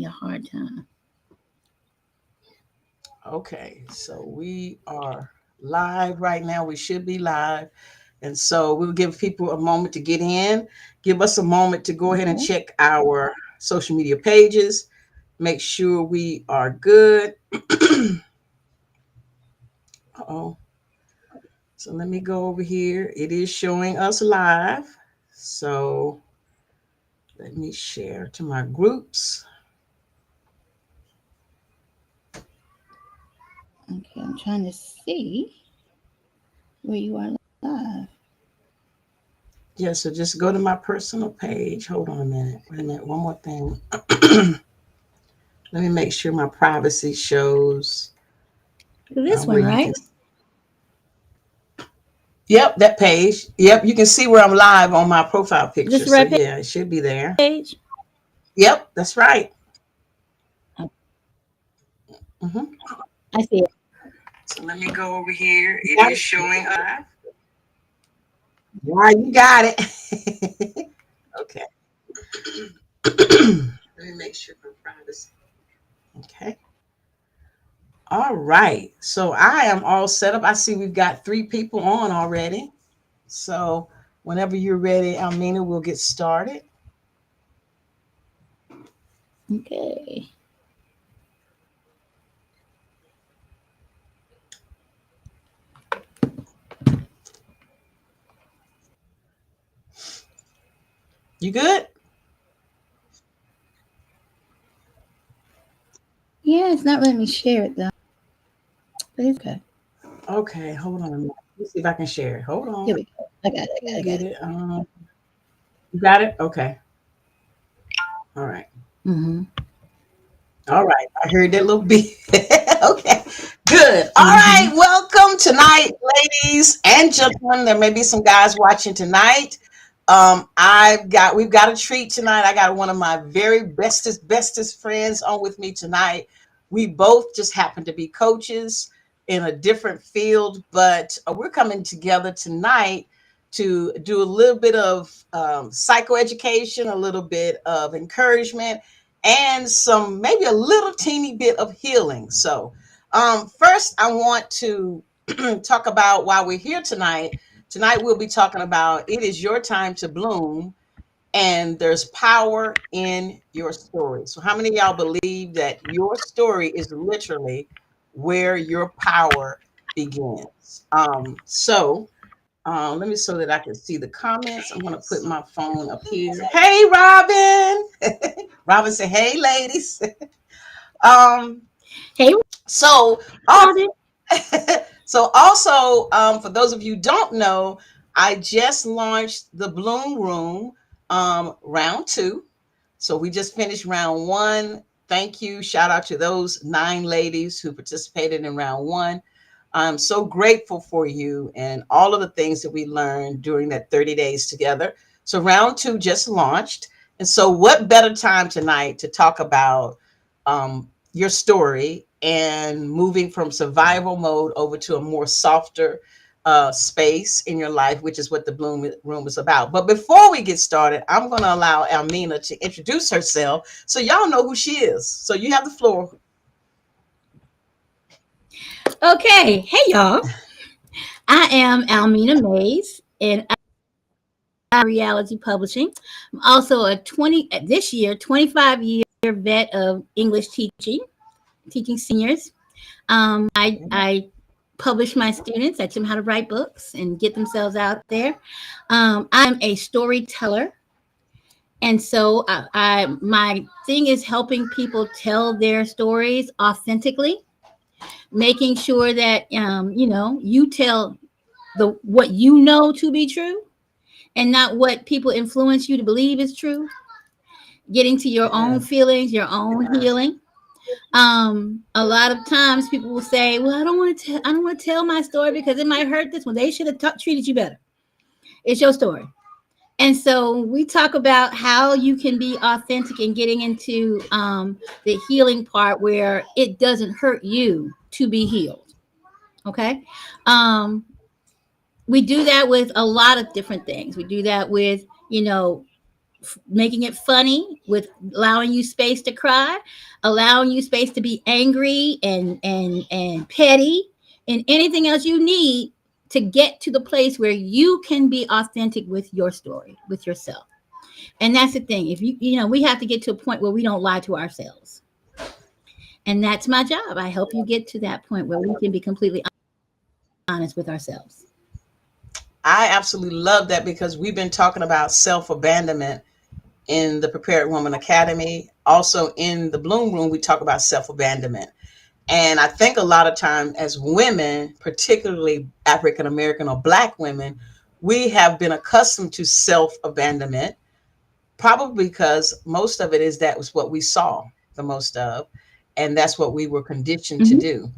me a hard time. Okay, so we are live right now. We should be live. And so we'll give people a moment to get in. Give us a moment to go ahead and Okay. check our social media pages. Make sure we are good. Oh, so let me go over here. It is showing us live. So let me share to my groups. Okay, I'm trying to see where you are live. Yeah, so just go to my personal page. Hold on a minute. Wait a minute. One more thing. Let me make sure my privacy shows This where one, you right? can. Yep, that page. Yep, you can see where I'm live on my profile Is this picture. the So right yeah, it should be there. page? Yep, that's right. Oh, Hmm. I see it. So let me go over here. It is showing live. Yeah, you got it. Okay. Let me make sure my privacy. Okay. All right. So I am all set up. I see we've got 3 people on already. So whenever you're ready, Almina, we'll get started. Okay. You good? Yeah, it's not letting me share it though. But it's okay. Okay, hold on a minute. Let's see if I can share it. Hold Here on. we go. I got it. We'll I got get it. it. You got it? Okay. All right. Mm-hmm. All right. I heard that little beep. Okay. Good. All Mm-hmm. right. Welcome tonight, ladies and gentlemen. There may be some guys watching tonight. We've got a treat tonight. I got one of my very bestest friends on with me tonight. We both just happen to be coaches in a different field, but we're coming together tonight to do a little bit of psychoeducation, a little bit of encouragement, and some maybe a little teeny bit of healing. So, first, I want to talk about why we're here tonight. Tonight, we'll be talking about it is your time to bloom, and there's power in your story. So, how many of y'all believe that your story is literally where your power begins? Let me so that I can see the comments. I'm going to put my phone up here. Hey, Robin. Robin said, "Hey, ladies." um, Hey, so, uh, Robin. so also, for those of you who don't know, I just launched the Bloom Room round 2. So we just finished round 1. Thank you. Shout out to those 9 ladies who participated in round 1. I'm so grateful for you and all of the things that we learned during that 30 days together. So round 2 just launched. And so what better time tonight to talk about your story and moving from survival mode over to a more softer space in your life, which is what the Bloom Room is about. But before we get started, I'm going to allow Almina to introduce herself so y'all know who she is. So you have the floor. Okay. Hey, y'all. I am Almina Mays, and I'm Reality Publishing. I'm also a 25-year vet of English teaching seniors. I publish my students. I teach them how to write books and get themselves out there. I am a storyteller, and so my thing is helping people tell their stories authentically, making sure that you tell the what you know to be true and not what people influence you to believe is true. Getting to your own Yes. feelings, your own healing. A lot of times people will say, "Well, I don't want to tell my story because it might hurt this one. They should have treated you better." It's your story. And so we talk about how you can be authentic and getting into the healing part where it doesn't hurt you to be healed. Okay. Um, we do that with a lot of different things. We do that with, making it funny, with allowing you space to cry, allowing you space to be angry and petty, and anything else you need to get to the place where you can be authentic with your story, with yourself. And that's the thing. If we have to get to a point where we don't lie to ourselves. And that's my job. I help you get to that point where we can be completely honest with ourselves. I absolutely love that, because we've been talking about self-abandonment in the Prepared Woman Academy. Also in the Bloom Room, we talk about self-abandonment. And I think a lot of time as women, particularly African American or Black women, we have been accustomed to self-abandonment, probably because most of it is that was what we saw the most of, and that's what we were conditioned to Mm-hmm. do.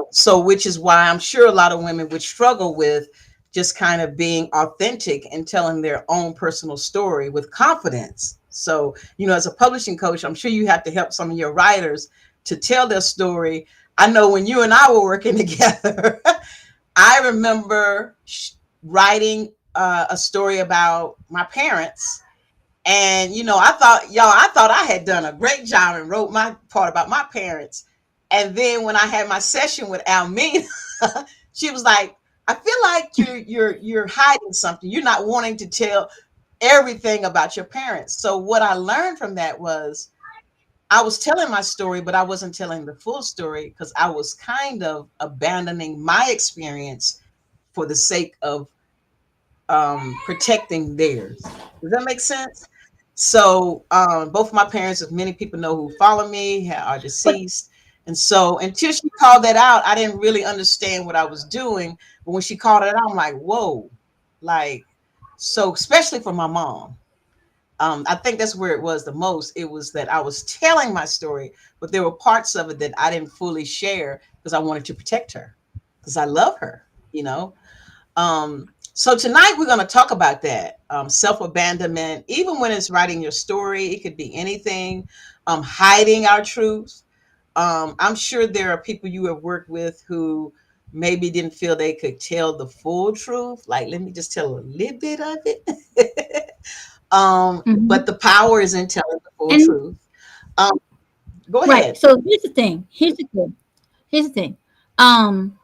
So, which is why I'm sure a lot of women would struggle with just kind of being authentic and telling their own personal story with confidence. So, as a publishing coach, I'm sure you have to help some of your writers to tell their story. I know when you and I were working together, I remember writing a story about my parents. And, I thought I had done a great job and wrote my part about my parents. And then when I had my session with Almina, she was like, I feel like you're hiding something. You're not wanting to tell everything about your parents. So what I learned from that was I was telling my story, but I wasn't telling the full story, because I was kind of abandoning my experience for the sake of protecting theirs. Does that make sense? So both my parents, as many people know who follow me, are But deceased. And so until she called that out, I didn't really understand what I was doing. But when she called it out, I'm like, whoa, like, so especially for my mom. I think that's where it was the most. It was that I was telling my story, but there were parts of it that I didn't fully share because I wanted to protect her, because I love her, you know. So tonight we're going to talk about that, self-abandonment. Even when it's writing your story, it could be anything. Hiding our truth. I'm sure there are people you have worked with who maybe didn't feel they could tell the full truth. Like, let me just tell a little bit of it. But mhm. the power is in telling the full And truth. Um, Go right. ahead. So here's the thing. Here's the thing. Um,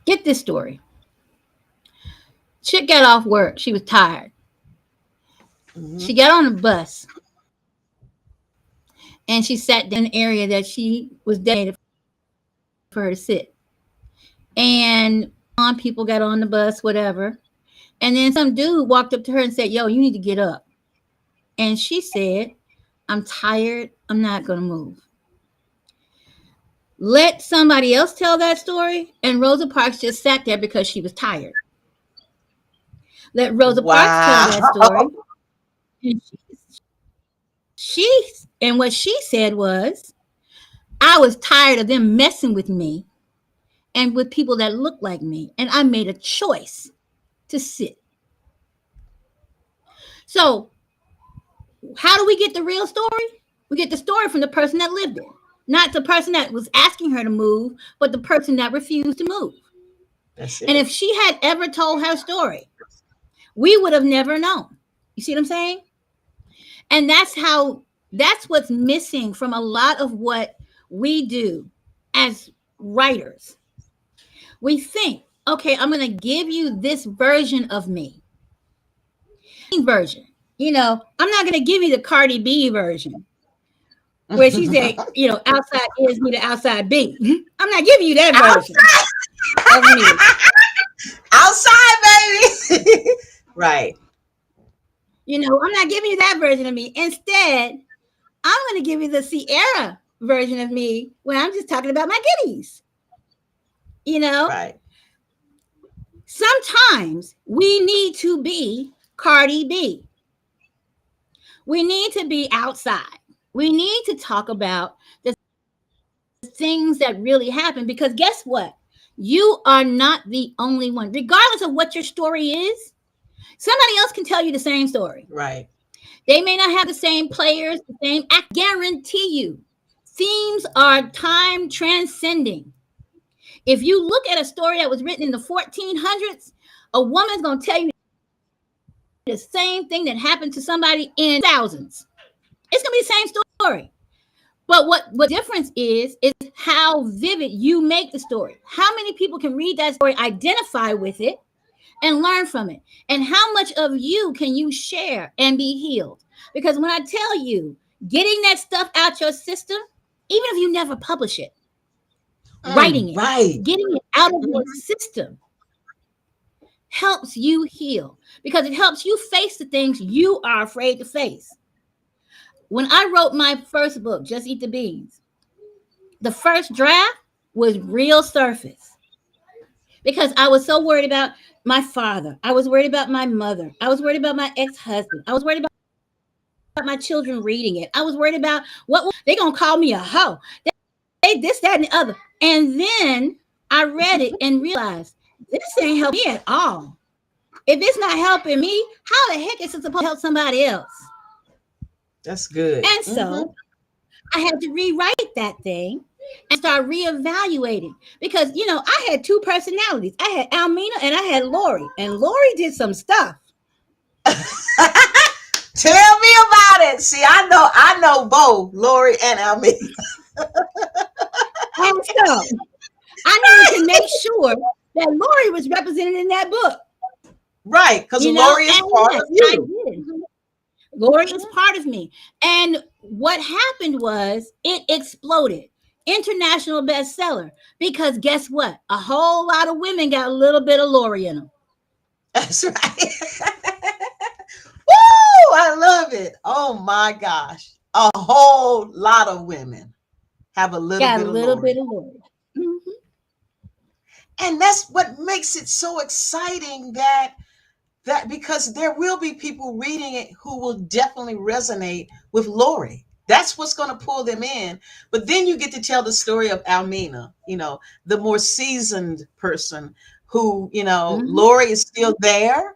get this story. Chick got off work. She was tired. Hmm. She got on the bus and she sat down in an area that she was designated for her to sit. And on people got on the bus, whatever. And then some dude walked up to her and said, "Yo, you need to get up." And she said, "I'm tired. I'm not going to move." Let somebody else tell that story, and Rosa Parks just sat there because she was tired. Let Rosa Parks tell Wow. that story, and she and what she said was, "I was tired of them messing with me and with people that look like me, and I made a choice to sit." So, how do we get the real story? We get the story from the person that lived it, not the person that was asking her to move, but the person that refused to move. That's And it. if she had ever told her story, we would have never known. You see what I'm saying? And that's what's missing from a lot of what we do as writers. We think, okay, I'm going to give you this version of me, version. I'm not going to give you the Cardi B version where she said, outside is me to outside B. I'm not giving you that version Outside, of me. outside, baby. Right. I'm not giving you that version of me. Instead, I'm going to give you the Sierra version of me when I'm just talking about my giddies. You know, Right. sometimes we need to be Cardi B. We need to be outside. We need to talk about the things that really happen, because guess what? You are not the only one. Regardless of what your story is, somebody else can tell you the same story. Right. They may not have the same players, the same act. Guarantee you, themes are time transcending. If you look at a story that was written in the 1400s, a woman's going to tell you the same thing that happened to somebody in thousands. It's gonna be the same story. But what difference is how vivid you make the story. How many people can read that story, identify with it, and learn from it? And how much of you can you share and be healed? Because when I tell you, getting that stuff out your system, even if you never publish it, writing it, Right. getting it out of your system helps you heal, because it helps you face the things you are afraid to face. When I wrote my first book, Just Eat the Beans, the first draft was real surface, because I was so worried about my father. I was worried about my mother. I was worried about my ex-husband. I was worried about my children reading it. I was worried about what they gonna call me a hoe. They this, that, and the other. And then I read it and realized this ain't helping me at all. If it's not helping me, how the heck is it supposed to help somebody else? That's good. And so I had to rewrite that thing and start reevaluating, because I had two personalities. I had Almina and I had Lori, and Lori did some stuff. Tell me about it. See, I know both Lori and Almina. And so I needed to make sure that Lori was represented in that book. Right, because Lori is part of you. Lori is part of me. And what happened was it exploded. International bestseller. Because guess what? A whole lot of women got a little bit of Lori in them. That's right. Woo! I love it. Oh my gosh. A whole lot of women have a little bit of Lori. Mm-hmm. And that's what makes it so exciting, that because there will be people reading it who will definitely resonate with Lori. That's what's going to pull them in. But then you get to tell the story of Almina, the more seasoned person who, Lori is still there,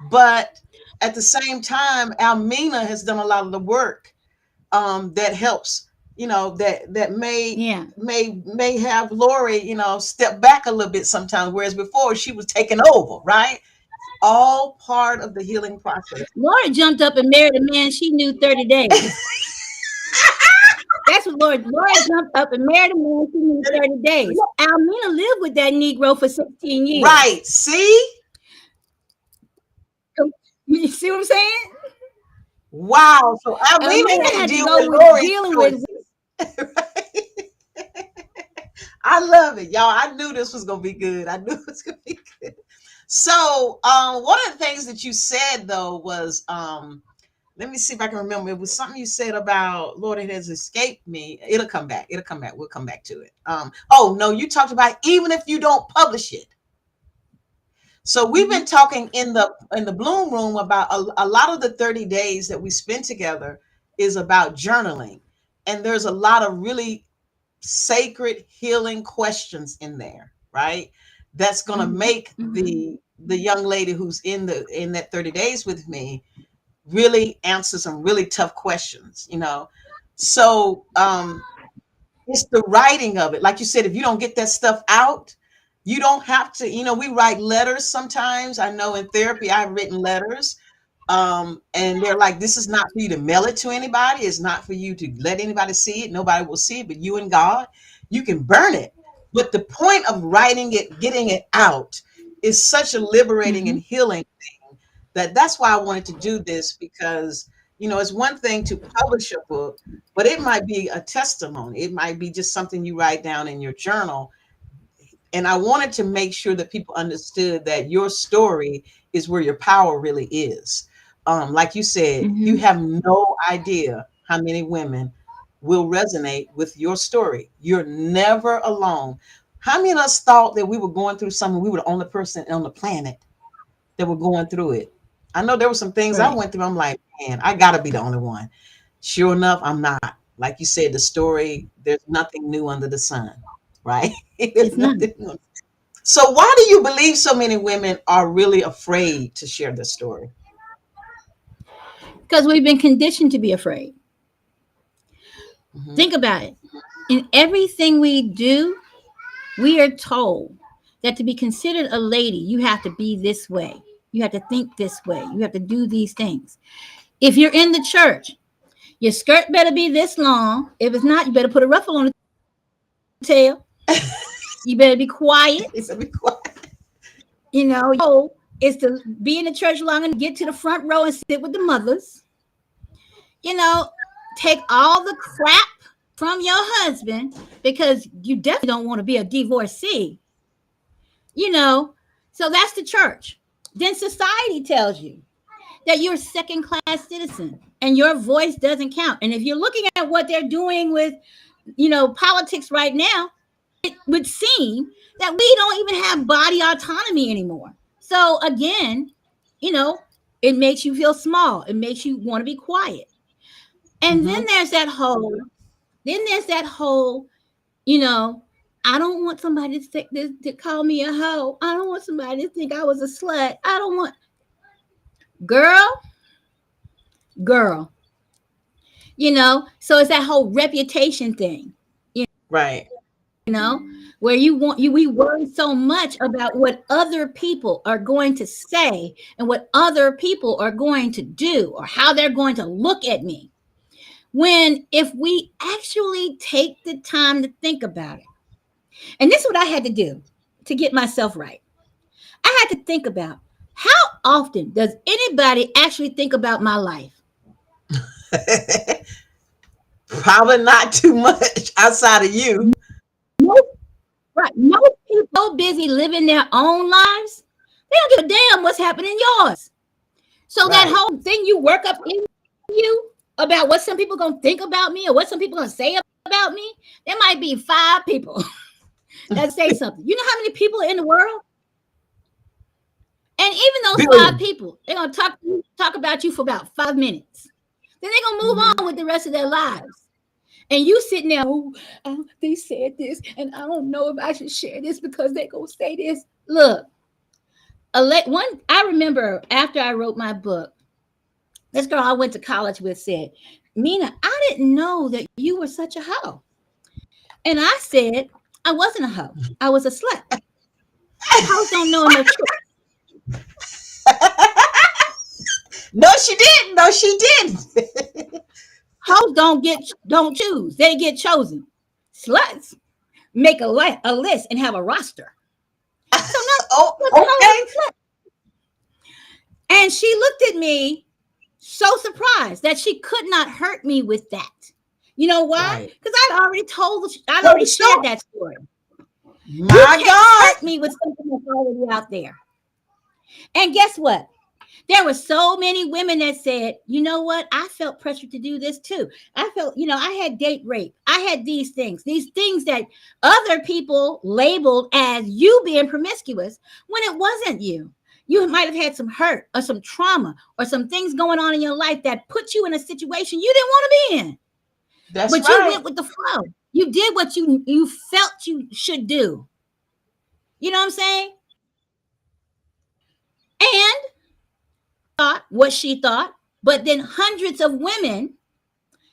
but at the same time, Almina has done a lot of the work that helps, that may have Lori, step back a little bit sometimes, whereas before she was taking over, right? All part of the healing process. Lori jumped up and married a man she knew 30 days. That's what Lori jumped up and married a man she knew 30 days. Almina lived with that Negro for 16 years. Right. See? You see what I'm saying? Wow. So Almina had to deal with Lori's I love it, y'all. I knew this was going to be good. So one of the things that you said, though, was, let me see if I can remember. It was something you said about, Lord, it has escaped me. It'll come back. We'll come back to it. Oh, no, you talked about even if you don't publish it. So we've been talking in the Bloom Room about a lot of the 30 days that we spend together is about journaling. And there's a lot of really sacred healing questions in there, right? That's going to make the young lady who's in that 30 days with me really answer some really tough questions, So it's the writing of it. Like you said, if you don't get that stuff out, you don't have to, we write letters sometimes. I know in therapy, I've written letters. And they're like, this is not for you to mail it to anybody. It's not for you to let anybody see it. Nobody will see it, but you and God, you can burn it. But the point of writing it, getting it out, is such a liberating and healing thing that's why I wanted to do this, because, it's one thing to publish a book, but it might be a testimony. It might be just something you write down in your journal. And I wanted to make sure that people understood that your story is where your power really is. Like you said, you have no idea how many women will resonate with your story. You're never alone. How many of us thought that we were going through something, we were the only person on the planet that were going through it? I know there were some things I went through. I'm like, man, I got to be the only one. Sure enough, I'm not. Like you said, the story, there's nothing new under the sun, right? There's nothing new. So why do you believe so many women are really afraid to share their story? Because we've been conditioned to be afraid. Think about it. In everything we do, we are told that to be considered a lady, you have to be this way. You have to think this way. You have to do these things. If you're in the church, your skirt better be this long. If it's not, you better put a ruffle on the tail. You better be quiet. It's a bit quiet. Your goal is to be in the church long and get to the front row and sit with the mothers. Take all the crap from your husband, because you definitely don't want to be a divorcee. So that's the church. Then society tells you that you're a second class citizen and your voice doesn't count. And if you're looking at what they're doing with, politics right now, it would seem that we don't even have body autonomy anymore. So again, it makes you feel small. It makes you want to be quiet. And then there's that whole, I don't want somebody to call me a hoe. I don't want somebody to think I was a slut. I don't want, girl. So it's that whole reputation thing, Right. Where we worry so much about what other people are going to say and what other people are going to do or how they're going to look at me. When if we actually take the time to think about it, and this is what I had to do to get myself right. I had to think about, how often does anybody actually think about my life? Probably not too much outside of you. Right. Most people are so busy living their own lives, they don't give a damn what's happening in yours. So that Right. whole thing you work up in you about what some people gonna think about me or what some people gonna say about me, there might be 5 people that say something. You know how many people are in the world? And even those 5 Billion. people, they're gonna talk about you for about 5 minutes. Then they're gonna move Mhm. on with the rest of their lives. And you sitting there, they said this, and I don't know if I should share this because they're gonna say this. Look, I remember after I wrote my book, this girl I went to college with said, Mina, I didn't know that you were such a hoe. And I said, I wasn't a hoe. I was a slut. Hoes don't know no truth. No, she didn't. No, she didn't. Hoes don't choose. They get chosen. Sluts make a list and have a roster. So Oh, no, okay. and she looked at me so surprised that she could not hurt me with that. You know why? Right. Because I'd already Told the shared story. that story. You My can't God. hurt me with something that's already out there. And guess what? There were so many women that said, you know what? I felt pressure to do this too. I felt, I had date rape. I had these things that other people labeled as you being promiscuous when it wasn't you. You might have had some hurt or some trauma or some things going on in your life that put you in a situation you didn't want to be in. That's But you right. went with the flow. You did what you felt you should do. You know what I'm saying? And thought what she thought, but then hundreds of women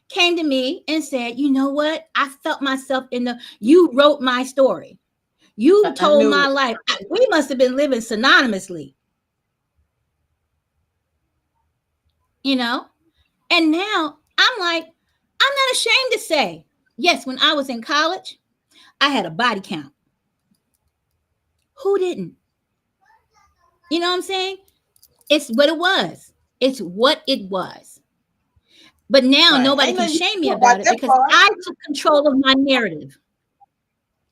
came to me and said, you know what? I felt myself you wrote my story. You I told knew my it. life. We must have been living synonymously, you know? And now I'm like, I'm not ashamed to say, yes, when I was in college, I had a body count. Who didn't? You know what I'm saying? It's what it was. It's what it was. But now Right. nobody Ain't can nothing you shame can me do about about it that because part. I took control of my narrative.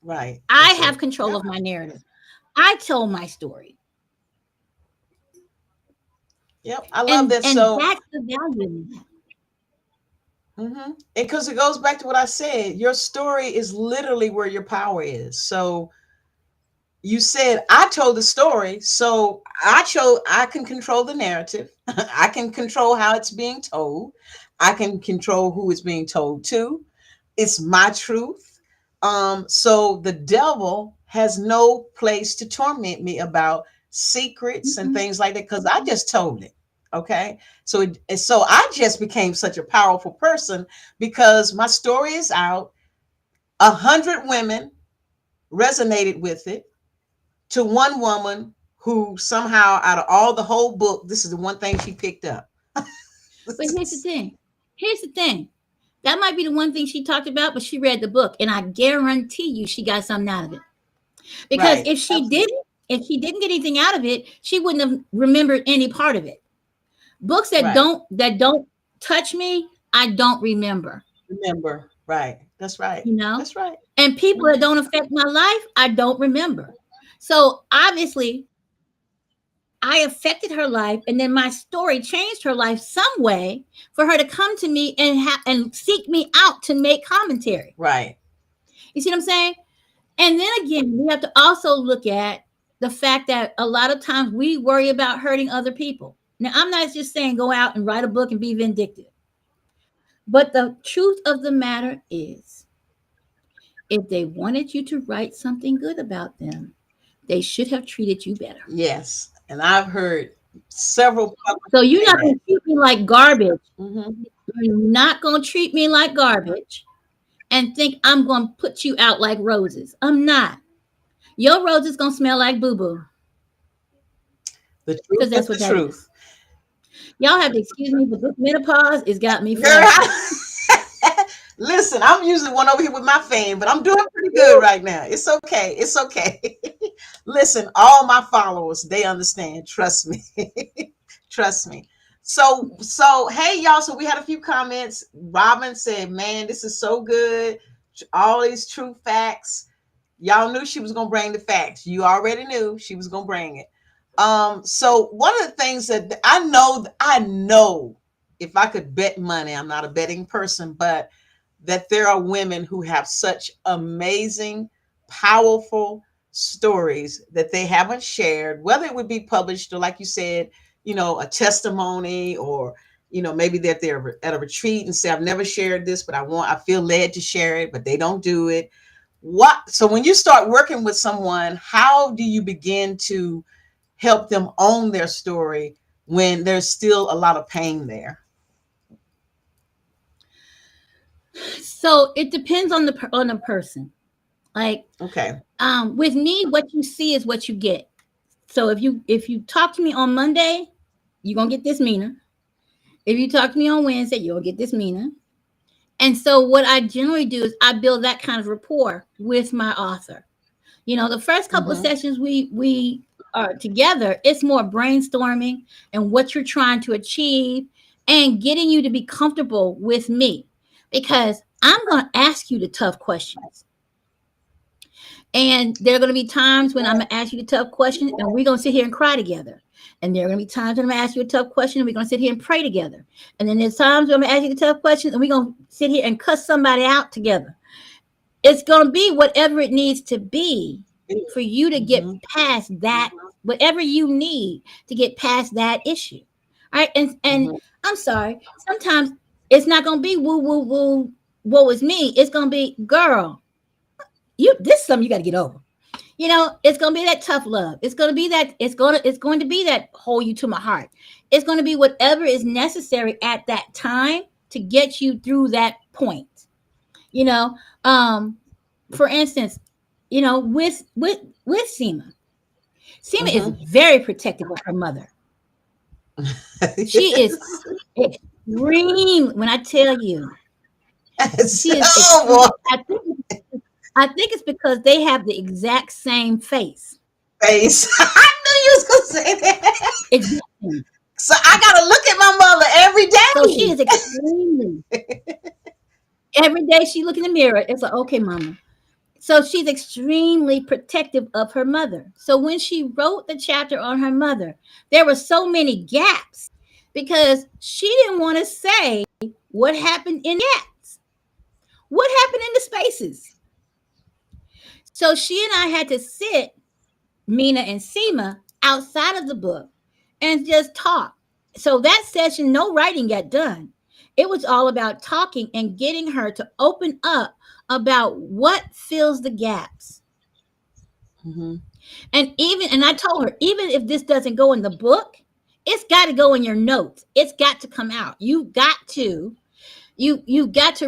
Right. I That's have it. control Yep. of my narrative. I told my story. Yep. I love And that. and So, that's the value in that. because it goes back to what I said, your story is literally where your power is. So, you said I told the story, so I can control the narrative. I can control how it's being told. I can control who it's being told to. It's my truth. So the devil has no place to torment me about secrets and Mhm. things like that because I just told it. Okay. So I just became such a powerful person because my story is out. 100 women resonated with it to one woman who somehow out of all the whole book, this is the one thing she picked up. But here's the thing. Here's the thing. That might be the one thing she talked about, but she read the book, and I guarantee you she got something out of it. Because Right. if she didn't get anything out of it, she wouldn't have remembered any part of it. Books that Right. don't touch me, I don't remember. Remember. Right. That's right. You know? That's right. And people that don't affect my life, I don't remember. So obviously, I affected her life, and then my story changed her life some way for her to come to me and seek me out to make commentary. Right. You see what I'm saying? And then again, we have to also look at the fact that a lot of times we worry about hurting other people. Now, I'm not just saying go out and write a book and be vindictive. But the truth of the matter is, if they wanted you to write something good about them, they should have treated you better. Yes. And I've heard several. So you're not going to treat me like garbage. Mm-hmm. You're not going to treat me like garbage and think I'm going to put you out like roses. I'm not. Your rose is going to smell like boo-boo. The truth That's is what the that truth. is. Y'all have to excuse me, but this menopause has got me Girl, flashing. listen, I'm usually one over here with my fan, but I'm doing pretty good right now. It's okay. It's okay. Listen, all my followers, they understand. Trust me. Trust me. So hey y'all. So we had a few comments. Robin said, "Man, this is so good. All these true facts. Y'all knew she was gonna bring the facts. You already knew she was gonna bring it. So one of the things that I know if I could bet money, I'm not a betting person, but that there are women who have such amazing, powerful stories that they haven't shared, whether it would be published or, like you said, a testimony, or maybe that they're at a retreat and say, I've never shared this, but I feel led to share it, but they don't do it. So when you start working with someone, how do you begin to help them own their story when there's still a lot of pain there? So it depends on the person. Like, okay, with me, what you see is what you get. So if you talk to me on Monday, you're gonna get this Mina. If you talk to me on Wednesday, you'll get this Mina. And so what I generally do is I build that kind of rapport with my author. The first couple of sessions we are together, it's more brainstorming and what you're trying to achieve and getting you to be comfortable with me, because I'm going to ask you the tough questions. And there are going to be times when I'm going to ask you the tough question and we're going to sit here and cry together. And there are going to be times when I'm going to ask you a tough question and we're going to sit here and pray together. And then there's times when I'm going to ask you the tough question and we're going to sit here and cuss somebody out together. It's going to be whatever it needs to be for you to get past that, whatever you need to get past that issue. All right. And I'm sorry, sometimes it's not going to be woo, woo, woo, woe is me. It's going to be, girl, this is something you got to get over. It's going to be that tough love. It's going to be that, it's going to be that hold you to my heart. It's going to be whatever is necessary at that time to get you through that point. For instance, with Seema is very protective of her mother. She is extreme. When I tell you, she is extreme. I think it's because they have the exact same face. I knew you was gonna say that. Exactly. So I gotta look at my mother every day. So she is extremely. Every day she look in the mirror, it's like, okay, mama. So she's extremely protective of her mother. So when she wrote the chapter on her mother, there were so many gaps because she didn't want to say what happened in gaps. What happened in the spaces? So she and I had to sit, Mina and Seema, outside of the book and just talk. So that session, no writing got done. It was all about talking and getting her to open up about what fills the gaps. And I told her, even if this doesn't go in the book, it's got to go in your notes. It's got to come out. You've got to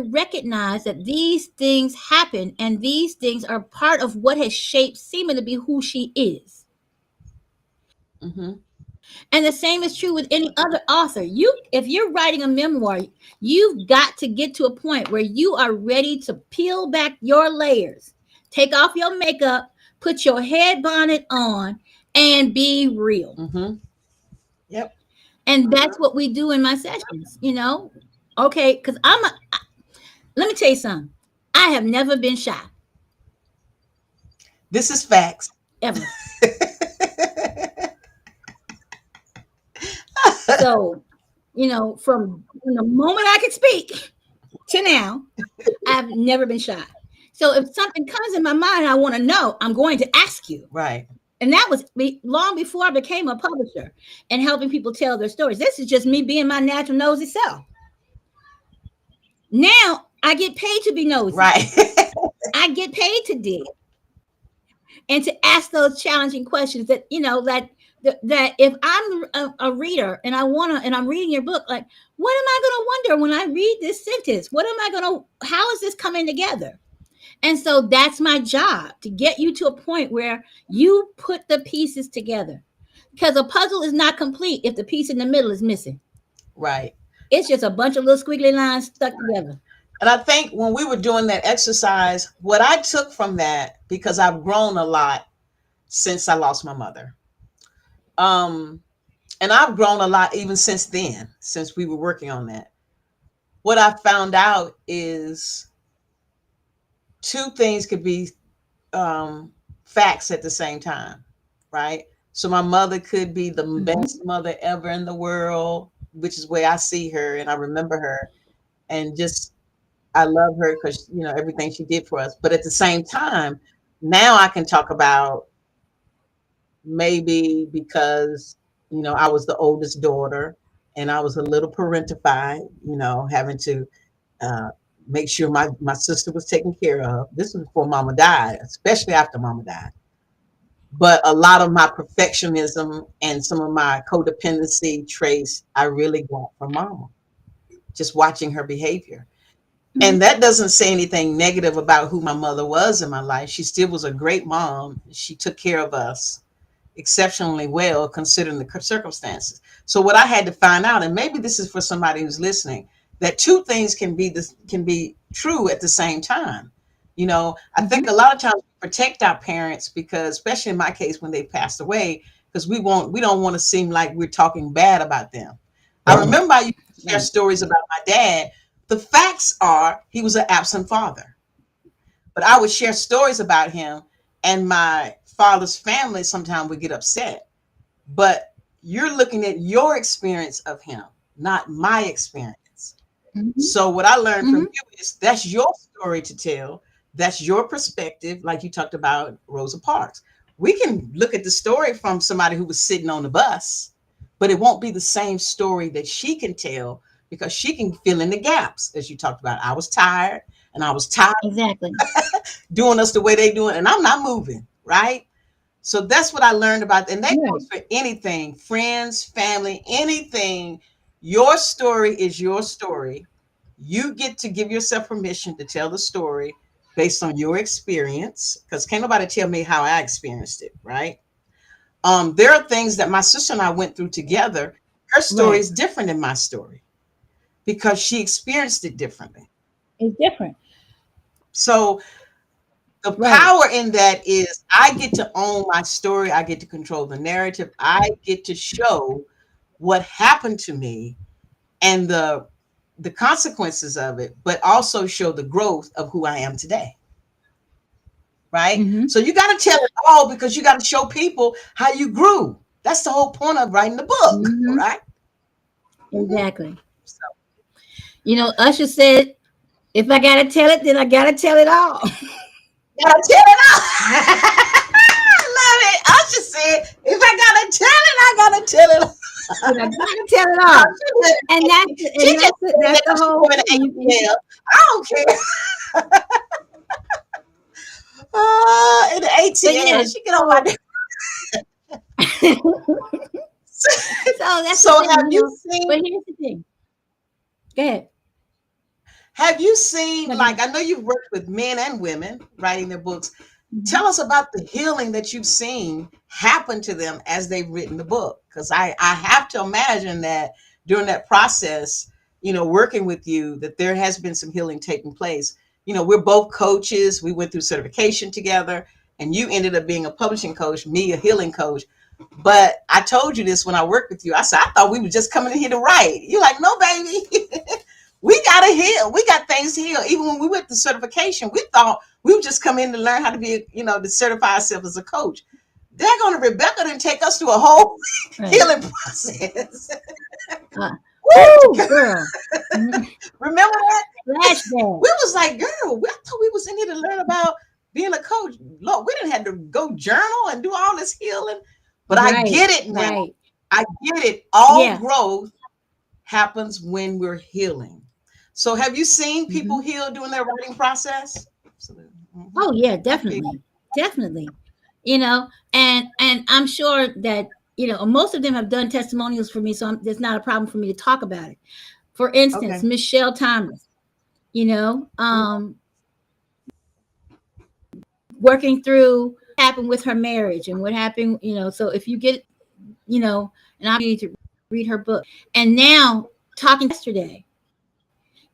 recognize that these things happen and these things are part of what has shaped Seema to be who she is. Mm-hmm. And the same is true with any other author. If you're writing a memoir, you've got to get to a point where you are ready to peel back your layers, take off your makeup, put your head bonnet on, and be real. Mm-hmm. Yep. And that's what we do in my sessions, you know? Okay, because let me tell you something. I have never been shy, This is facts. ever. So, from the moment I could speak to now, I've never been shy. So if something comes in my mind, I want to know, I'm going to ask you. Right. And that was long before I became a publisher and helping people tell their stories. This is just me being my natural nosy self. Now I get paid to be nosy. Right. I get paid to dig and to ask those challenging questions that if I'm a reader and and I'm reading your book, like, what am I going to wonder when I read this sentence? How is this coming together? And so that's my job, to get you to a point where you put the pieces together. Because a puzzle is not complete if the piece in the middle is missing. Right. It's just a bunch of little squiggly lines stuck together. And I think when we were doing that exercise, what I took from that, because I've grown a lot since I lost my mother. And I've grown a lot even since then, since we were working on that. What I found out is two things could be facts at the same time, right? So my mother could be the best mother ever in the world, which is where I see her and I remember her, and just I love her because everything she did for us. But at the same time, now I can talk about maybe because I was the oldest daughter and I was a little parentified, having to uh, make sure my sister was taken care of. This was before mama died, especially after mama died. But a lot of my perfectionism and some of my codependency traits I really got from mama, just watching her behavior. And that doesn't say anything negative about who my mother was in my life. She still was a great mom. She took care of us exceptionally well considering the circumstances. So what I had to find out, and maybe this is for somebody who's listening, that two things can be true at the same time. I think a lot of times we protect our parents because, especially in my case, when they passed away, because we don't want to seem like we're talking bad about them. I remember I used to share stories about my dad. The facts are he was an absent father, but I would share stories about him, and my father's family sometimes would get upset. But you're looking at your experience of him, not my experience. So what I learned from you is that's your story to tell. That's your perspective, like you talked about Rosa Parks. We can look at the story from somebody who was sitting on the bus, but it won't be the same story that she can tell because she can fill in the gaps, as you talked about. I was tired and I was tired Exactly. doing us the way they do it, and I'm not moving, right? So that's what I learned about. And that goes for anything, friends, family, anything. Your story is your story. You get to give yourself permission to tell the story based on your experience, because can't nobody tell me how I experienced it, right? There are things that my sister and I went through together. Her story is different than my story because she experienced it differently. It's different. So the power in that is I get to own my story. I get to control the narrative. I get to show what happened to me and the consequences of it, but also show the growth of who I am today. Right? So you got to tell it all because you got to show people how you grew. That's the whole point of writing the book, right? Exactly. Usher said, if I got to tell it, then I got to tell it all. Gotta tell it all. I love it. Usher said, if I gotta tell it, I gotta tell it all. I gotta tell it all. And that's the whole thing. I don't care. In the ATL, she get on my so have you seen? But here's the thing. Go ahead. Have you seen, like, I know you've worked with men and women writing their books. Tell us about the healing that you've seen happen to them as they've written the book. Because I have to imagine that during that process, working with you, that there has been some healing taking place. We're both coaches. We went through certification together, and you ended up being a publishing coach, me a healing coach. But I told you this when I worked with you. I said, I thought we were just coming in here to write. You're like, no, baby. We got to heal. We got things to heal. Even when we went to certification, we thought we would just come in to learn how to be, to certify ourselves as a coach. They're going to Rebecca didn't take us through a whole healing process. Woo, girl. Remember that? Flashback. We was like, girl, I thought we was in here to learn about being a coach. Look, we didn't have to go journal and do all this healing. But I get it now. Right. I get it. All growth happens when we're healing. So have you seen people heal during their writing process? Absolutely. Oh yeah, definitely. Definitely. And I'm sure that, most of them have done testimonials for me, so there's not a problem for me to talk about it. For instance, Michelle Thomas, working through what happened with her marriage and what happened, so if you get, an opportunity to read her book, and now talking yesterday,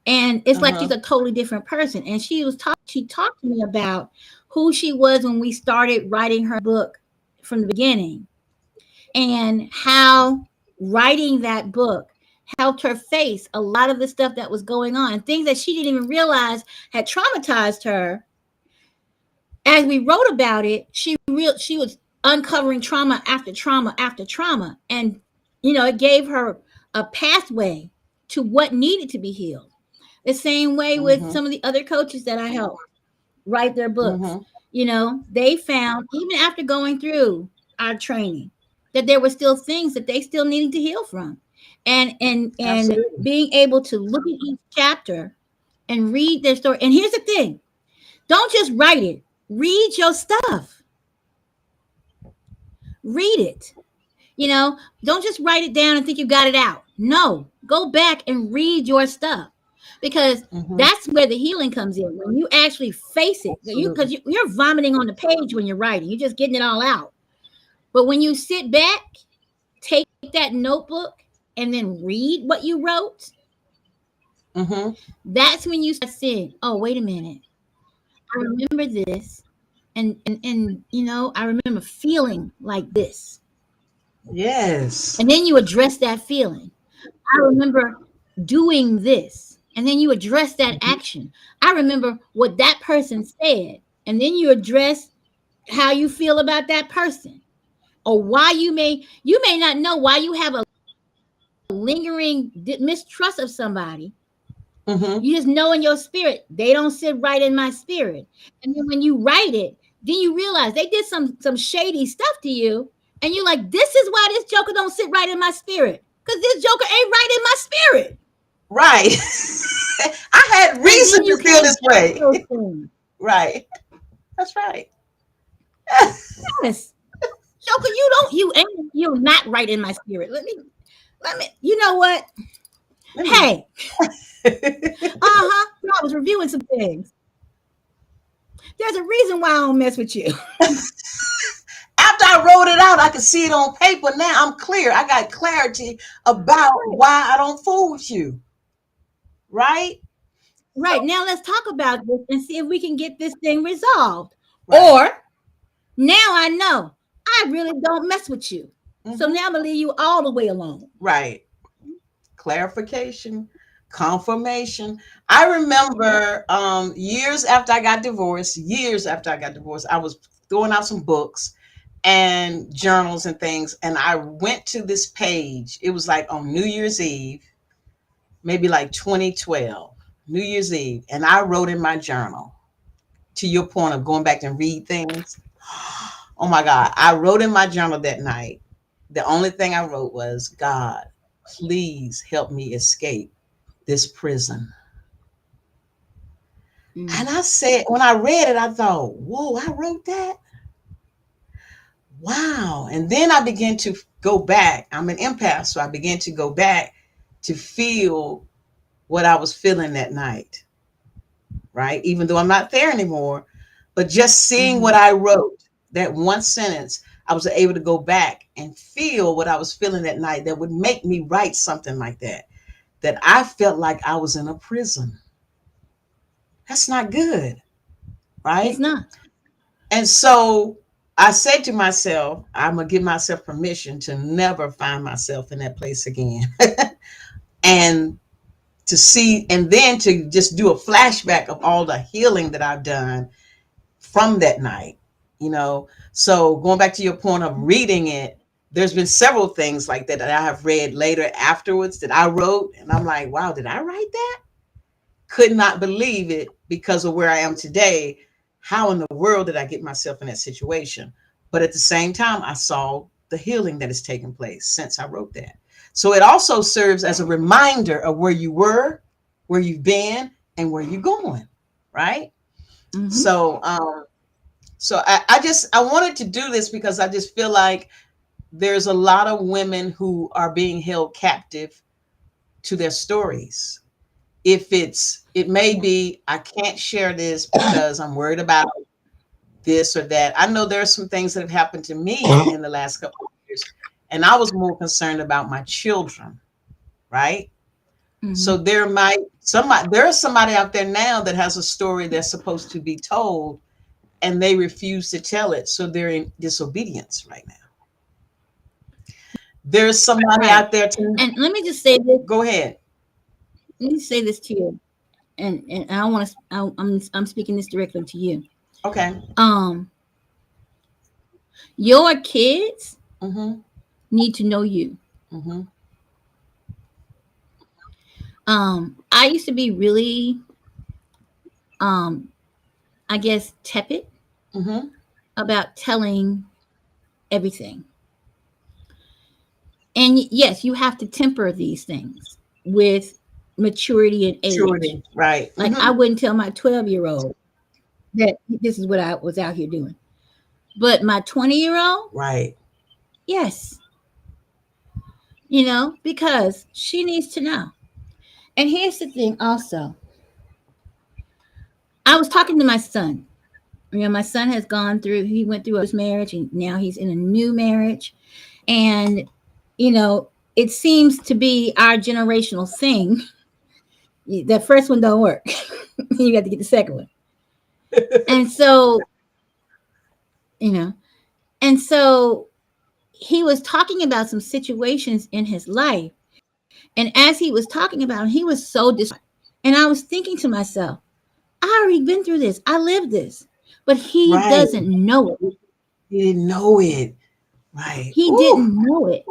and it's like she's a totally different person. And she talked to me about who she was when we started writing her book from the beginning, and how writing that book helped her face a lot of the stuff that was going on, things that she didn't even realize had traumatized her. As we wrote about it, she was uncovering trauma after trauma after trauma, and it gave her a pathway to what needed to be healed. The same way with some of the other coaches that I helped write their books. They found, even after going through our training, that there were still things that they still needed to heal from. And being able to look at each chapter and read their story. And here's the thing, don't just write it. Read your stuff. Read it. Don't just write it down and think you got it out. No, go back and read your stuff, because that's where the healing comes in. When you actually face it, because you're vomiting on the page when you're writing. You're just getting it all out. But when you sit back, take that notebook, and then read what you wrote, that's when you start seeing, oh, wait a minute. I remember this, and I remember feeling like this. Yes. And then you address that feeling. I remember doing this, and then you address that action. I remember what that person said, and then you address how you feel about that person, or why you may not know why you have a lingering mistrust of somebody. You just know in your spirit, they don't sit right in my spirit. And then when you write it, then you realize they did some shady stuff to you. And you're like, this is why this joker don't sit right in my spirit. Because this joker ain't right in my spirit. Right. I had reason to feel this way. Right. That's right. Yes. Joker, you're not right in my spirit. Let me, you know what? Hey. I was reviewing some things. There's a reason why I don't mess with you. After I wrote it out, I could see it on paper. Now I'm clear. I got clarity about why I don't fool with you. Right? Right. So, now let's talk about this and see if we can get this thing resolved. Right. Or now I know I really don't mess with you. So now I'm going to leave you all the way alone. Right. Clarification, confirmation. I remember years after I got divorced, I was throwing out some books and journals and things, and I went to this page. It was like on New Year's Eve, maybe like 2012, New Year's Eve, and I wrote in my journal, to your point of going back and read things. Oh my God, I wrote in my journal that night. The only thing I wrote was, God, please help me escape this prison. And I said, when I read it, I thought, whoa, I wrote that? Wow. And then I began to go back. I'm an empath, so I began to go back to feel what I was feeling that night, right? Even though I'm not there anymore. But just seeing what I wrote, that one sentence, I was able to go back and feel what I was feeling that night that would make me write something like that. That I felt like I was in a prison. That's not good, It's right? not. And so I said to myself, I'm going to give myself permission to never find myself in that place again. And to see, and then to just do a flashback of all the healing that I've done from that night, you know. So going back to your point of reading it, there's been several things like that that I have read later afterwards that I wrote, and I'm like, wow, did I write that? Could not believe it because of where I am today. How in the world did I get myself in that situation? But at the same time, I saw the healing that has taken place since I wrote that. So it also serves as a reminder of where you were, where you've been, and where you're going, right? Mm-hmm. So I wanted to do this because I just feel like there's a lot of women who are being held captive to their stories. If it may be, I can't share this because I'm worried about this or that. I know there are some things that have happened to me in the last couple of years, and I was more concerned about my children, right? Mm-hmm. So there is somebody out there now that has a story that's supposed to be told, and they refuse to tell it, so they're in disobedience right now. There's somebody Right. out there to And let me just say this. go ahead. Let me say this to you, and I want to. I'm speaking this directly to you. Okay. Um, your kids Mm-hmm. need to know you. Mm-hmm. I used to be really, um, I guess, tepid Mm-hmm. about telling everything. And yes, you have to temper these things with maturity and age. Maturity. Right. Like I Mm-hmm. wouldn't tell my 12-year-old that this is what I was out here doing. But my 20-year-old, Right. yes, because she needs to know. And here's the thing also. I was talking to my son. My son has gone through, he went through his marriage and now he's in a new marriage. And, you know, it seems to be our generational thing. That first one don't work. You got to get the second one. And so, you know, and so he was talking about some situations in his life. And as he was talking about it, he was so and I was thinking to myself, I already been through this. I lived this. But he Right. doesn't know it. He didn't know it. Right. He Ooh. didn't know it.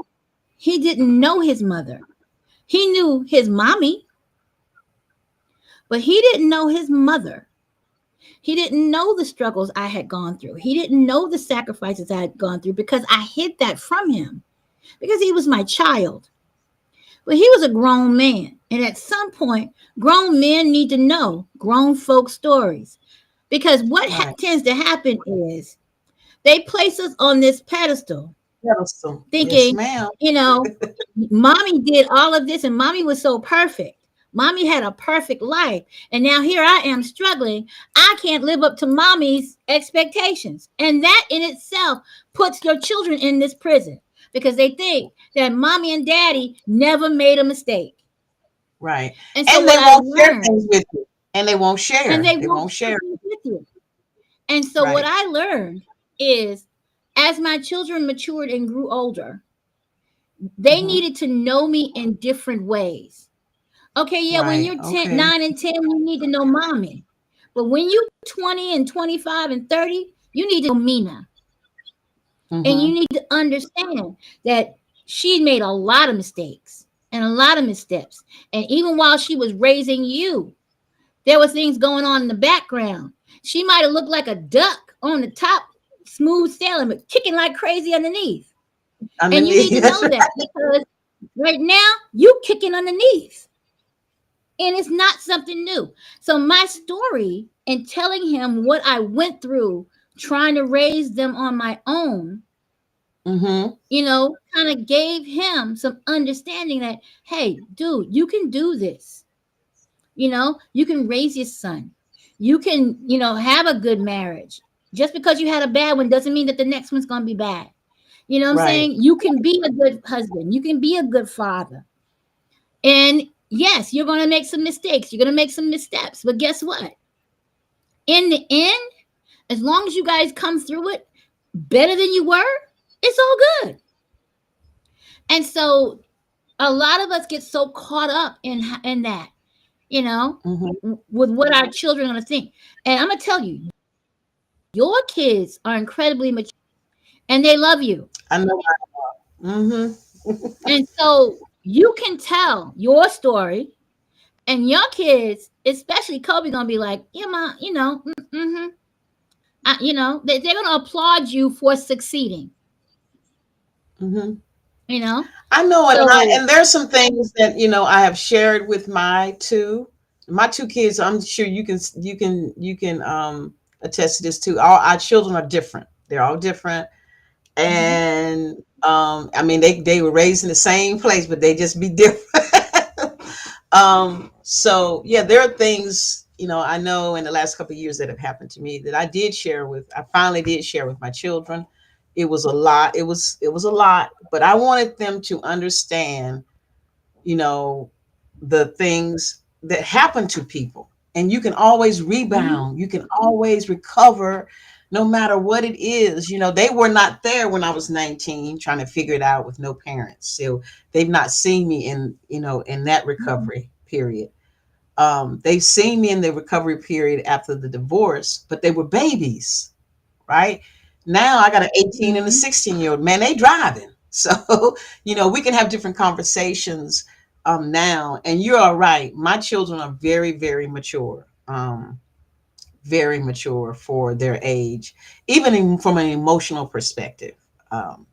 He didn't know his mother. He knew his mommy, but he didn't know his mother. He didn't know the struggles I had gone through. He didn't know the sacrifices I had gone through because I hid that from him because he was my child. But he was a grown man. And at some point, grown men need to know grown folk stories. Because what Right. tends to happen is they place us on this pedestal Pedestal. Yes, thinking, ma'am. you know, mommy did all of this and mommy was so perfect. Mommy had a perfect life. And now here I am struggling. I can't live up to mommy's expectations. And that in itself puts your children in this prison because they think that mommy and daddy never made a mistake. Right. And so And they what I won't share learned, things with you. And they won't and share. they They won't won't share share. things with you. And so what Right. I learned is as my children matured and grew older, they Mm-hmm. needed to know me in different ways. Okay, yeah, when Right. you're 10, Okay. 9 and 10, you need to know mommy. But when you 20 and 25 and 30, you need to know Mina. And you Mm-hmm. need to understand that she made a lot of mistakes and a lot of missteps. And even while she was raising you, there were things going on in the background. She might have looked like a duck on the top, smooth sailing, but kicking like crazy underneath. And you need Underneath. to That's know right. that because right now you kicking underneath. And it's not something new. So my story and telling him what I went through trying to raise them on my own, Mm-hmm. kind of gave him some understanding that, hey, dude, you can do this. You can raise your son. You can, have a good marriage. Just because you had a bad one doesn't mean that the next one's going to be bad. You know what I'm Right. saying? You can be a good husband. You can be a good father. And yes, you're going to make some mistakes. You're going to make some missteps. But guess what? In the end, as long as you guys come through it better than you were, it's all good. And so a lot of us get so caught up in that, you know, Hmm. with what our children are going to think. And I'm going to tell you, your kids are incredibly mature and they love you. I know. Hmm. And so you can tell your story, and your kids, especially Kobe, gonna be like, yeah, ma, they're gonna applaud you for succeeding. Hmm. You know, I know it, and so there's some things that I have shared with my two kids. I'm sure you can attest to this too. All our children are different. They're all different, mhm, and I mean they were raised in the same place, but they just be different. So yeah, there are things I know in the last couple of years that have happened to me that I finally did share with my children. It was a lot. It was a lot, but I wanted them to understand, you know, the things that happen to people. And you can always mhm, rebound. You can always recover no matter what it is. They were not there when I was 19 trying to figure it out with no parents. So they've not seen me in that mhm, recovery period. They've seen me in the recovery period after the divorce, but they were babies, right? Now I got an 18 and a mhm. 16-year-old. Man, they driving. So, we can have different conversations now. And you're all right. My children are very, very mature. Very mature for their age, even from an emotional perspective. Um,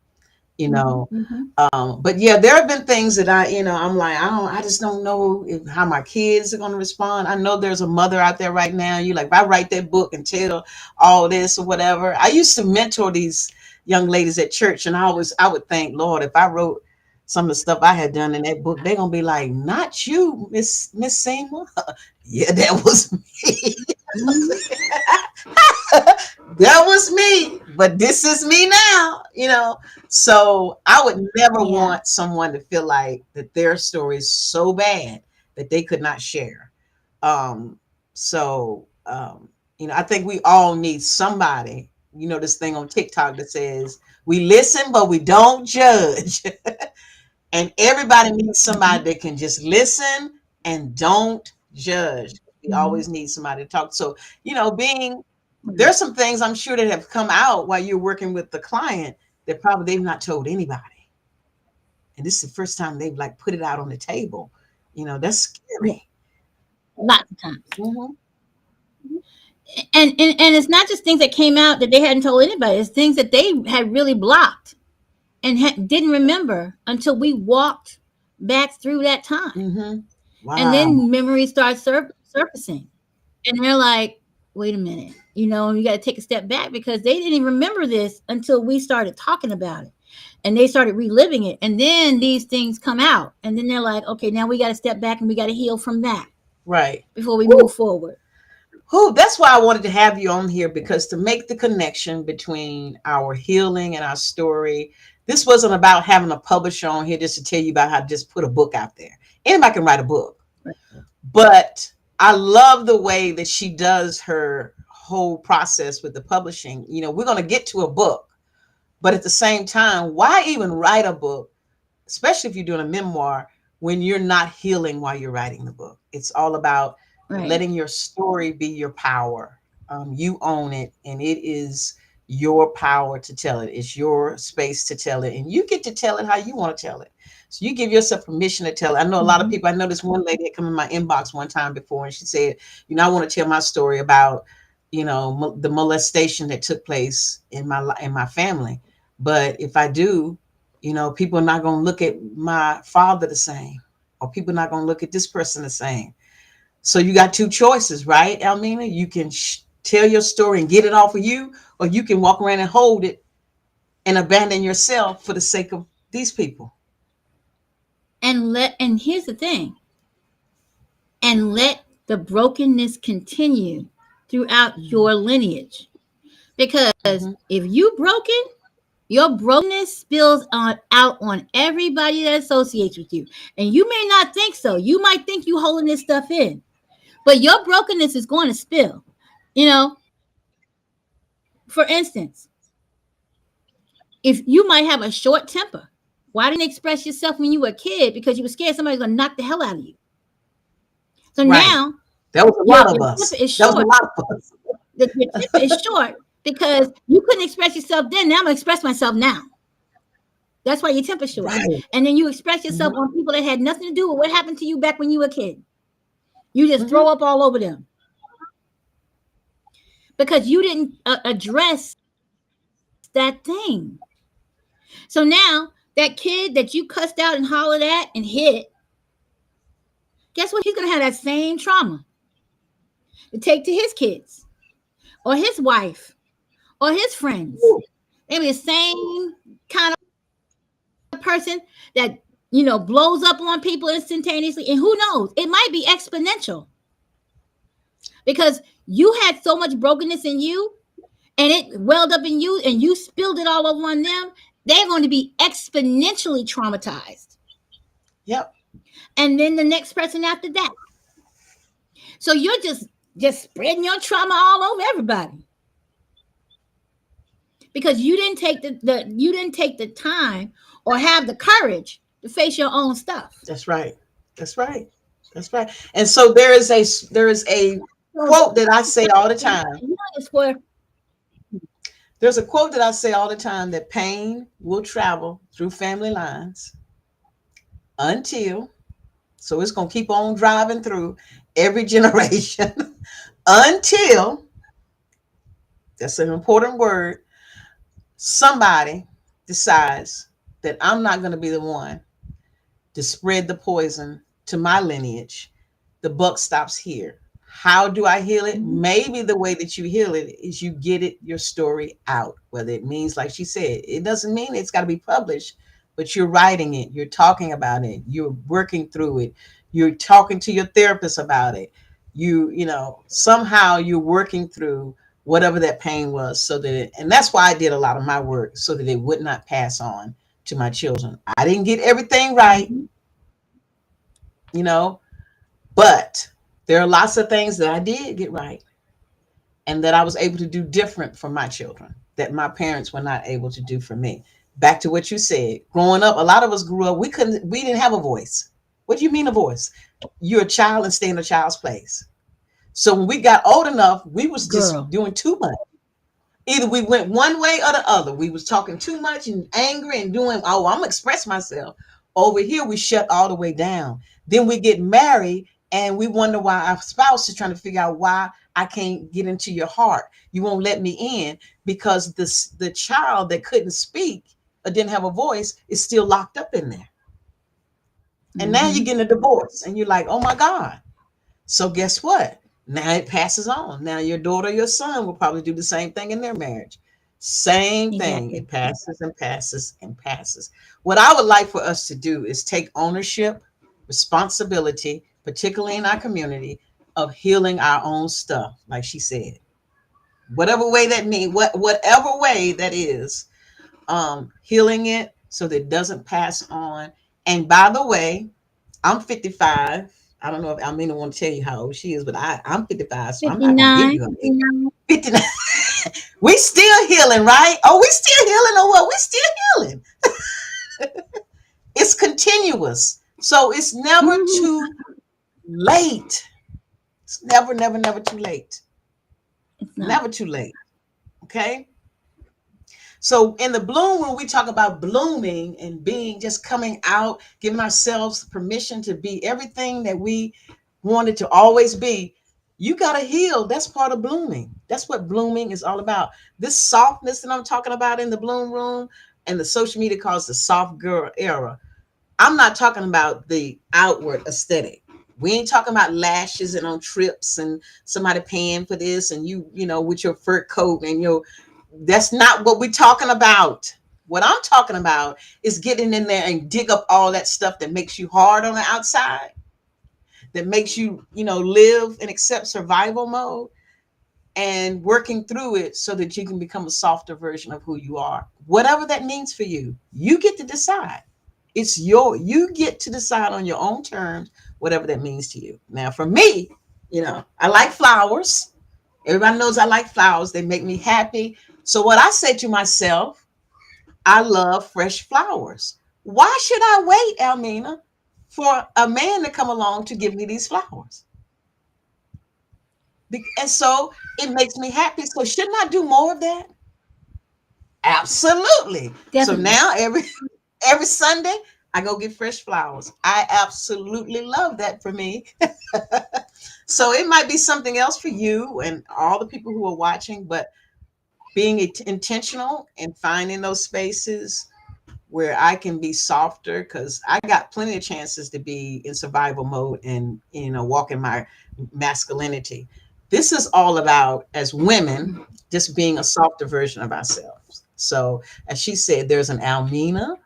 you Mhm, know, mhm. but yeah, there have been things that I'm like, I just don't know how my kids are going to respond. I know there's a mother out there right now. You like, if I write that book and tell all this or whatever. I used to mentor these young ladies at church, and I would think, Lord, if I wrote some of the stuff I had done in that book, they're gonna be like, not you, Miss Seymour. Yeah, that was me. Mhm. That was me, but this is me now. So I would never Yeah. want someone to feel like that their story is so bad that they could not share. So I think we all need somebody, this thing on TikTok that says we listen but we don't judge. And everybody needs somebody Mhm, that can just listen and don't judge. We mhm. always need somebody to talk. So, being Right. there's some things I'm sure that have come out while you're working with the client that probably they've not told anybody. And this is the first time they've like put it out on the table. That's Yeah. scary. Lots of times. Hmm. And it's not just things that came out that they hadn't told anybody. It's things that they had really blocked and didn't remember until we walked back through that time. Hmm. And Wow. then memories start surfacing. And they're like, wait a minute, you got to take a step back because they didn't even remember this until we started talking about it. And they started reliving it. And then these things come out. And then they're like, okay, now we got to step back and we got to heal from that Right. before we move Whew. forward. That's why I wanted to have you on here, because to make the connection between our healing and our story. This wasn't about having a publisher on here just to tell you about how to just put a book out there. Anybody can write a book. But I love the way that she does her whole process with the publishing. We're going to get to a book, but at the same time, why even write a book, especially if you're doing a memoir, when you're not healing while you're writing the book? It's all about Right. letting your story be your power. You own it, and it is your power to tell it. It's your space to tell it, and you get to tell it how you want to tell it. So you give yourself permission to tell it. I know a lot of Mhm. people. I know this one lady had come in my inbox one time before, and she said, I want to tell my story about, the molestation that took place in my family. But if I do, people are not going to look at my father the same, or people are not going to look at this person the same. So you got two choices, right, Almina? You can tell your story and get it off of you, or you can walk around and hold it and abandon yourself for the sake of these people. And here's the thing, and let the brokenness continue throughout your lineage. Because Mm-hmm. if you broken, your brokenness spills on out on everybody that associates with you. And you may not think so. You might think you holding this stuff in. But your brokenness is going to spill. You know, for instance, if you might have a short temper, why didn't you express yourself when you were a kid? Because you were scared somebody was going to knock the hell out of you. So Right. now That was a your lot of temper us. is That was a short. lot of us. Your temper is short because you couldn't express yourself then. Now I'm going to express myself now. That's why your temper's short. Right. And then you express yourself Mm-hmm. on people that had nothing to do with what happened to you back when you were a kid. You just Mm-hmm. throw up all over them because you didn't address that thing. So now that kid that you cussed out and hollered at and hit, guess what? He's going to have that same trauma to take to his kids or his wife or his friends. Maybe the same kind of person that, blows up on people instantaneously. And who knows? It might be exponential because you had so much brokenness in you and it welled up in you and you spilled it all over on them. They're going to be exponentially traumatized. Yep. And then the next person after that. So you're just spreading your trauma all over everybody because you didn't take the time or have the courage to face your own stuff. That's right. That's right. That's right. And so there is a So quote that I say all the time. it's where There's a quote that I say all the time that pain will travel through family lines until, so it's going to keep on driving through every generation until, that's an important word, somebody decides that I'm not going to be the one to spread the poison to my lineage. The buck stops here. How do I heal it? Maybe the way that you heal it is you get your story out. Whether it means, like she said, it doesn't mean it's got to be published, but you're writing it, you're talking about it, you're working through it, you're talking to your therapist about it. Somehow you're working through whatever that pain was, and that's why I did a lot of my work so that it would not pass on to my children. I didn't get everything right, you know, but there are lots of things that I did get right and that I was able to do different for my children that my parents were not able to do for me. Back to what you said, growing up, a lot of us grew up, we didn't have a voice. What do you mean a voice? You're a child and stay in a child's place. So when we got old enough, we was just girl. doing too much. Either we went one way or the other. We was talking too much and angry and doing, oh, I'm gonna express myself. Over here, we shut all the way down. Then we get married and we wonder why our spouse is trying to figure out why I can't get into your heart. You won't let me in because the child that couldn't speak or didn't have a voice is still locked up in there. And now you're Mm-hmm. getting a divorce and you're like, oh my God. So guess what? Now it passes on. Now your daughter, your son will probably do the same thing in their marriage. Same thing. Exactly. It passes and passes and passes. What I would like for us to do is take ownership, responsibility, particularly in our community, of healing our own stuff, like she said. Whatever way that means, whatever way that is, healing it so that it doesn't pass on. And by the way, I'm 55. I don't know if Almina want to tell you how old she is, but I'm 55, so I'm not gonna give 59. you a age. 59. We still healing, right? Oh, we still healing or what? We still healing. It's continuous. So it's never Mm-hmm. too late. It's never, never, never too late. It's not. Never too late. Okay. So in the bloom, when we talk about blooming and being just coming out, giving ourselves permission to be everything that we wanted to always be, you got to heal. That's part of blooming. That's what blooming is all about. This softness that I'm talking about in the bloom room and the social media calls the soft girl era. I'm not talking about the outward aesthetic. We ain't talking about lashes and on trips and somebody paying for this and with your fur coat and that's not what we're talking about. What I'm talking about is getting in there and dig up all that stuff that makes you hard on the outside, that makes you, live and accept survival mode. and working through it so that you can become a softer version of who you are. Whatever that means for you, you get to decide. You get to decide on your own terms, whatever that means to you. Now, for me, I like flowers. Everybody knows I like flowers. They make me happy. So what I say to myself, I love fresh flowers. Why should I wait, Almina, for a man to come along to give me these flowers? And so it makes me happy. So shouldn't I do more of that? Absolutely. So Definitely. now every Sunday I go get fresh flowers. I absolutely love that for me. So it might be something else for you and all the people who are watching, but being intentional and finding those spaces where I can be softer, because I got plenty of chances to be in survival mode and walk in my masculinity. This is all about, as women, just being a softer version of ourselves. So as she said, there's an Almina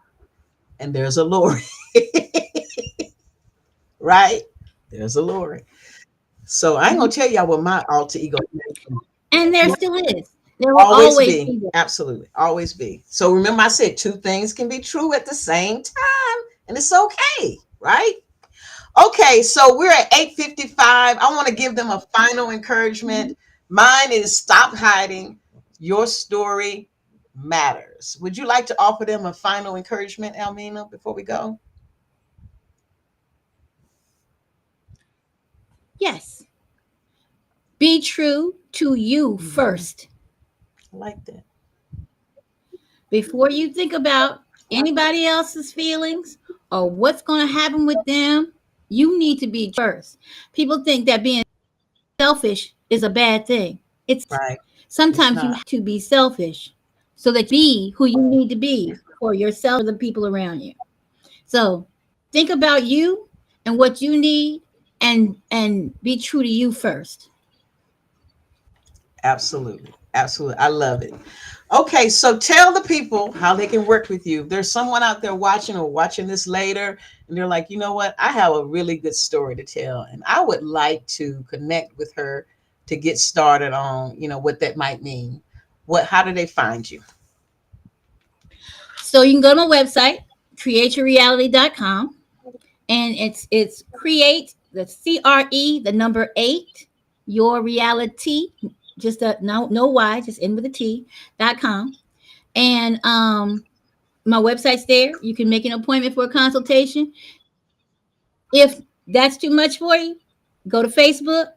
and there's a Lori. Right? There's a Lori. So I ain't gonna tell y'all what my alter ego is. And there still is. There will Always always be. be there. Absolutely. Always be. So remember, I said two things can be true at the same time, and it's okay, right? Okay, so we're at 8:55. I want to give them a final encouragement. Mine is stop hiding. Your story matters. Would you like to offer them a final encouragement, Almina, before we go? Yes. Be true to you first. I like that. Before you think about anybody else's feelings or what's going to happen with them, you need to be first. People think that being selfish is a bad thing. It's Right. It's sometimes you not. have to be selfish so that you be who you need to be for yourself, for the people around you. So think about you and what you need, and be true to you first. Absolutely. Absolutely. I love it. Okay, so tell the people how they can work with you. If there's someone out there watching or watching this later, and they're like, you know what, I have a really good story to tell, and I would like to connect with her to get started on, what that might mean. How do they find you? So you can go to my website, createyourreality.com, and it's create the CRE the number 8 your reality, just a no y, just in with a t.com. And my website's there. You can make an appointment for a consultation. If that's too much for you, go to Facebook,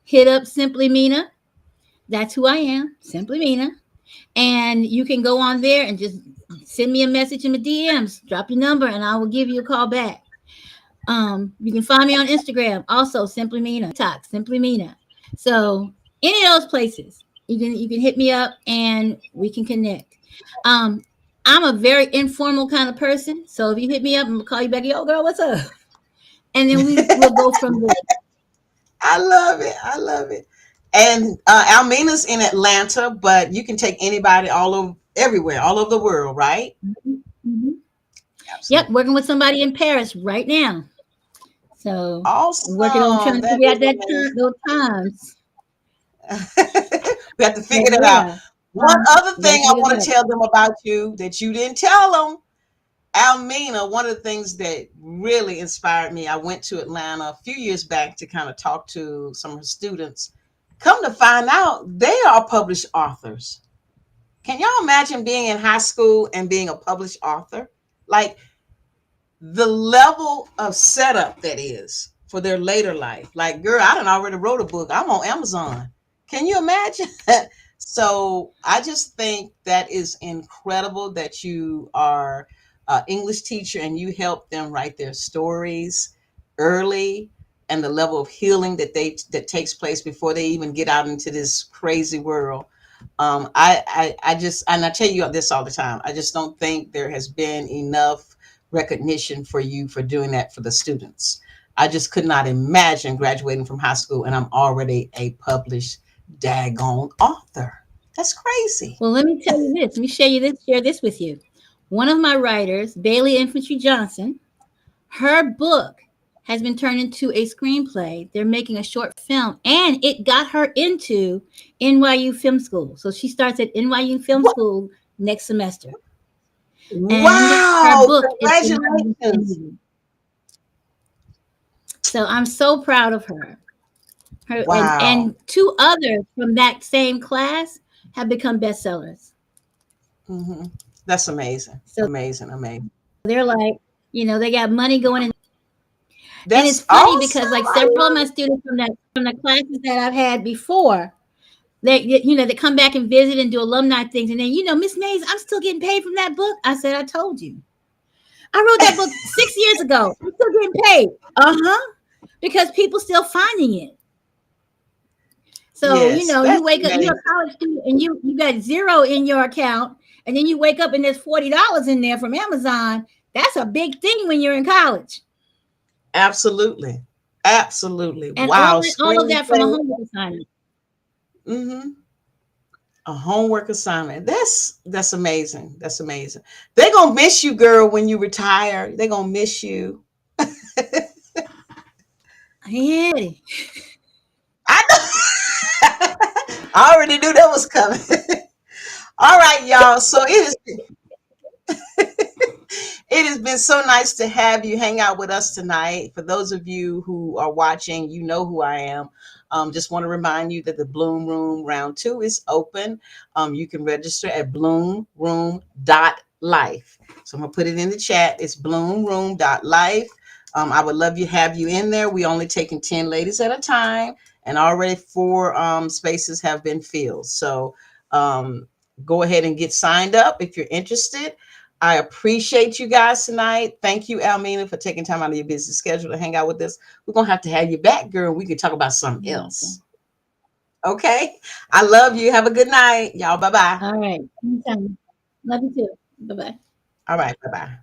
hit up Simply Mina. That's who I am, Simply Mina. And you can go on there and just send me a message in the DMs, drop your number, and I will give you a call back. You can find me on Instagram, also Simply Mina, TikTok, Simply Mina. So any of those places, you can hit me up and we can connect. Um, I'm a very informal kind of person, so if you hit me up, I'm gonna call you back. Yo, girl, what's up? And then we'll go from there. I love it. I love it. And Almina's in Atlanta, but you can take anybody all over, everywhere, all over the world, right? Mhm. Yep, Absolutely. working with somebody in Paris right now. So working on Awesome. trying to That figure out is that amazing. those times. We have to So figure that out. yeah, One other we got to thing I figure want it to out. tell them about you that you didn't tell them, Almina, one of the things that really inspired me, I went to Atlanta a few years back to kind of talk to some of her students. Come to find out, they are published authors. Can y'all imagine being in high school and being a published author? Like the level of setup that is for their later life. Like, girl, I done already wrote a book. I'm on Amazon. Can you imagine? So I just think that is incredible that you are an English teacher and you help them write their stories early, and the level of healing that takes place before they even get out into this crazy world. I just, and I tell you this all the time, I just don't think there has been enough recognition for you for doing that for the students. I just could not imagine graduating from high school and I'm already a published daggone author. That's crazy. Well, let me tell you this. Let me share this with you. One of my writers, Bailey Infantry Johnson, her book has been turned into a screenplay. They're making a short film, and it got her into NYU Film School. So she starts at NYU Film What? School next semester. And her Wow. book is in my Congratulations. vicinity. So I'm so proud of her. Her Wow. and two others from that same class have become bestsellers. Hmm. That's amazing. So Amazing. Amazing. they're like, they got money going in. And it's That's funny awesome. because like I several of love my students from the classes that I've had before, they come back and visit and do alumni things, and then Miss Mays, I'm still getting paid from that book. I said, I told you, I wrote that book 6 years ago. I'm still getting paid. Because people still finding it. So Yes, you that's wake up, you're amazing. a college student, and you got zero in your account, and then you wake up and there's $40 in there from Amazon. That's a big thing when you're in college, Absolutely. Absolutely. and Wow. all of that from a Screenplay. homework assignment. Hmm. A homework assignment. That's amazing. That's amazing. They're gonna miss you, girl, when you retire. They're gonna miss you. Yeah. I know. I already knew that was coming. All right, y'all. So it has been so nice to have you hang out with us tonight. For those of you who are watching, you know who I am. Just want to remind you that the Bloom Room round two is open. You can register at bloomroom.life. So I'm going to put it in the chat. It's bloomroom.life. I would love you have you in there. We only taking 10 ladies at a time, and already 4 spaces have been filled. So go ahead and get signed up if you're interested. I appreciate you guys tonight. Thank you, Almina, for taking time out of your busy schedule to hang out with us. We're going to have you back, girl. We can talk about something else. Okay. I love you. Have a good night. Y'all, bye-bye. All right. Anytime. Love you too. Bye bye. All right. Bye-bye.